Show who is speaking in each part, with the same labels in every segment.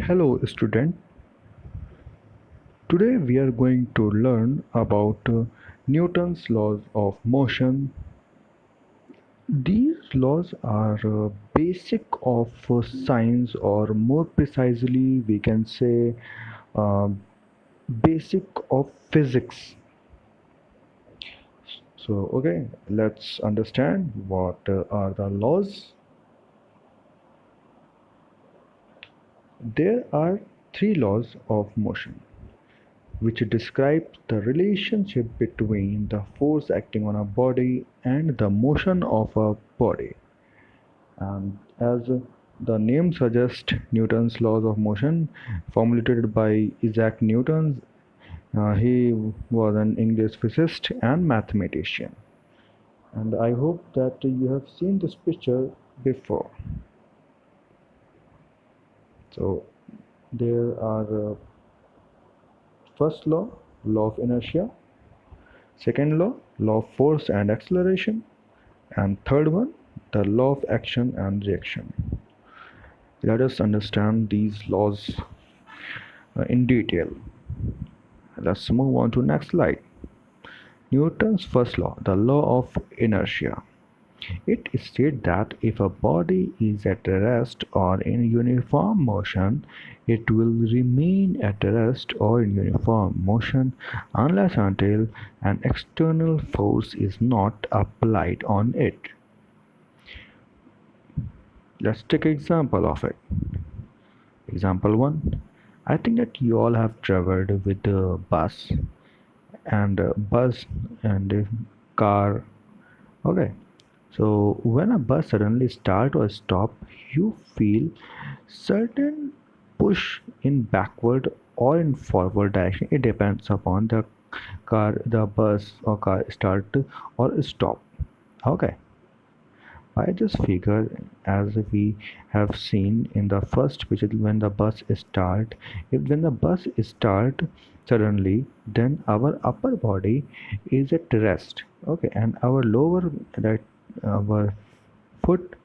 Speaker 1: Hello student, today we are going to learn about Newton's laws of motion. These laws are basic of science, or more precisely we can say uh, basic of physics. So okay, let's understand what are the laws. There are three laws of motion which describes the relationship between the force acting on a body and the motion of a body. And as the name suggests, Newton's laws of motion, formulated by Isaac Newton, he was an English physicist and mathematician. And I hope that you have seen this picture before. So there are first law, law of inertia; second law, law of force and acceleration; and third one, the law of action and reaction. Let us understand these laws in detail. Let's move on to next slide. Newton's first law, the law of inertia. It states that if a body is at rest or in uniform motion, it will remain at rest or in uniform motion unless until an external force is not applied on it. Let's take an example of it. Example 1. I think that you all have traveled with a bus and car. Okay. So when a bus suddenly start or stop, you feel certain push in backward or in forward direction. It depends upon the bus or car start or stop. Okay. I just figure, as we have seen in the first picture, when the bus start, if when the bus start suddenly, then our upper body is at rest. Okay, and our lower that our foot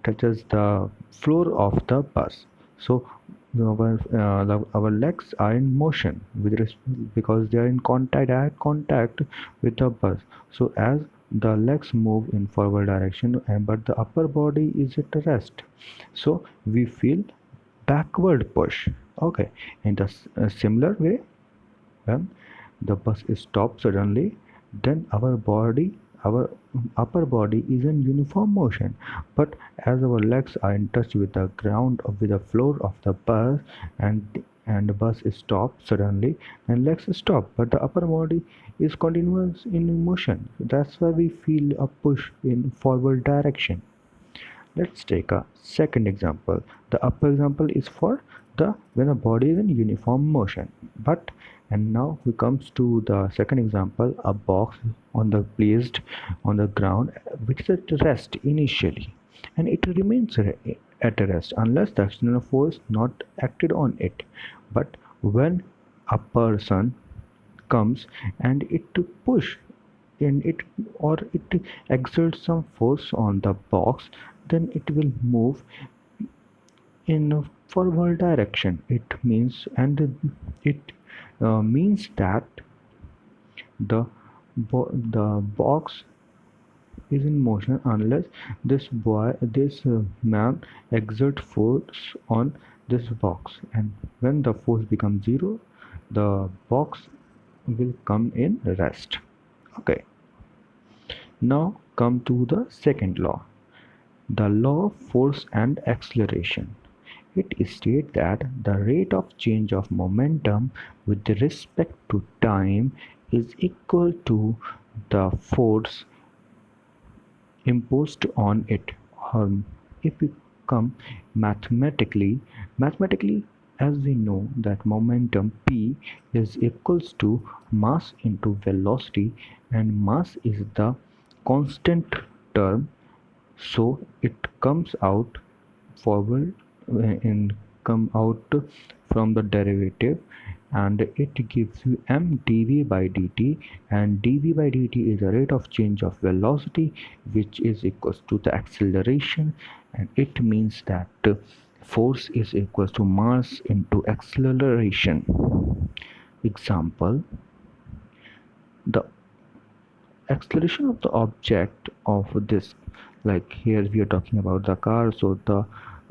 Speaker 1: touches the floor of the bus. So our legs are in motion because they are in direct contact with the bus. So as the legs move in forward direction, but the upper body is at rest, so we feel backward push. Okay, in the similar way, when the bus stops suddenly, then our upper body is in uniform motion, but as our legs are in touch with the ground or with the floor of the bus, and the bus stops suddenly, and legs stop, but the upper body is continuous in motion. That's why we feel a push in forward direction. Let's take a second example. The upper example is for the when a body is in uniform motion. But and now we comes to the second example, a box on the placed on the ground which is at rest initially, and it remains at rest unless the external force not acted on it. But when a person comes and it to push in it, or it exerts some force on the box, then it will move in a forward direction. It means that the box is in motion unless this man exert force on this box, and when the force becomes zero, the box will come in rest. Okay, now come to the second law, the law of force and acceleration. It states that the rate of change of momentum with respect to time is equal to the force imposed on it. Or if we come mathematically, as we know that momentum P is equals to mass into velocity, and mass is the constant term, so it comes out forward and come out from the derivative, and it gives you m dv by dt, and dv by dt is the rate of change of velocity, which is equals to the acceleration. And it means that force is equal to mass into acceleration. Example, the acceleration of the object of this, like here we are talking about the car, so the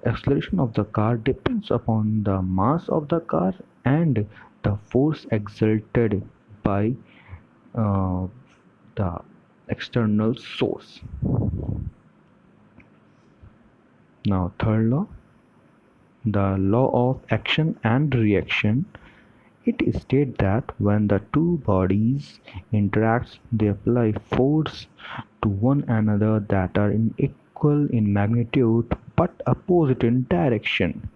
Speaker 1: acceleration of the car depends upon the mass of the car and the force exerted by uh, the external source. Now third law, the law of action and reaction. It states that when the two bodies interact, they apply force to one another that are equal in magnitude but opposite in direction.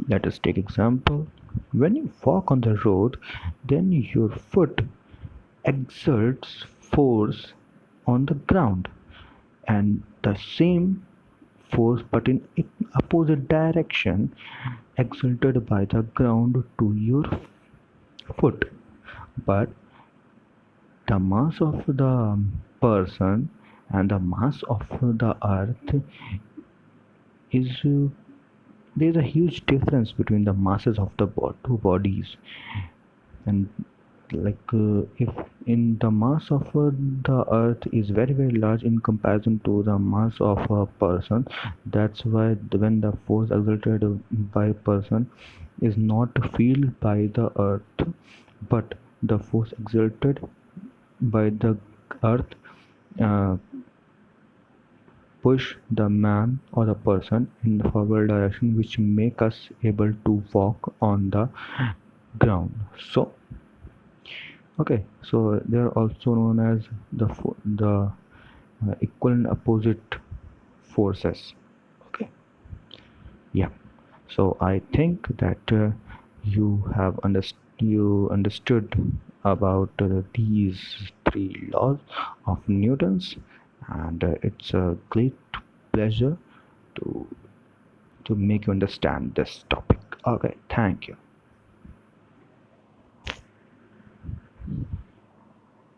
Speaker 1: Let us take example. When you walk on the road, then your foot exerts force on the ground, and the same force but in opposite direction exerted by the ground to your foot. But the mass of the person and the mass of the earth is there is a huge difference between the masses of the two bodies. And if in the mass of the earth is very very large in comparison to the mass of a person, that's why when the force exerted by a person is not felt by the earth, but the force exerted by the earth uh, push the man or the person in the forward direction, which make us able to walk on the ground. So okay, so they are also known as the equal and opposite forces. Okay, yeah. So I think that you understood about these three laws of Newton's, and it's a great pleasure to make you understand this topic. Okay, thank you.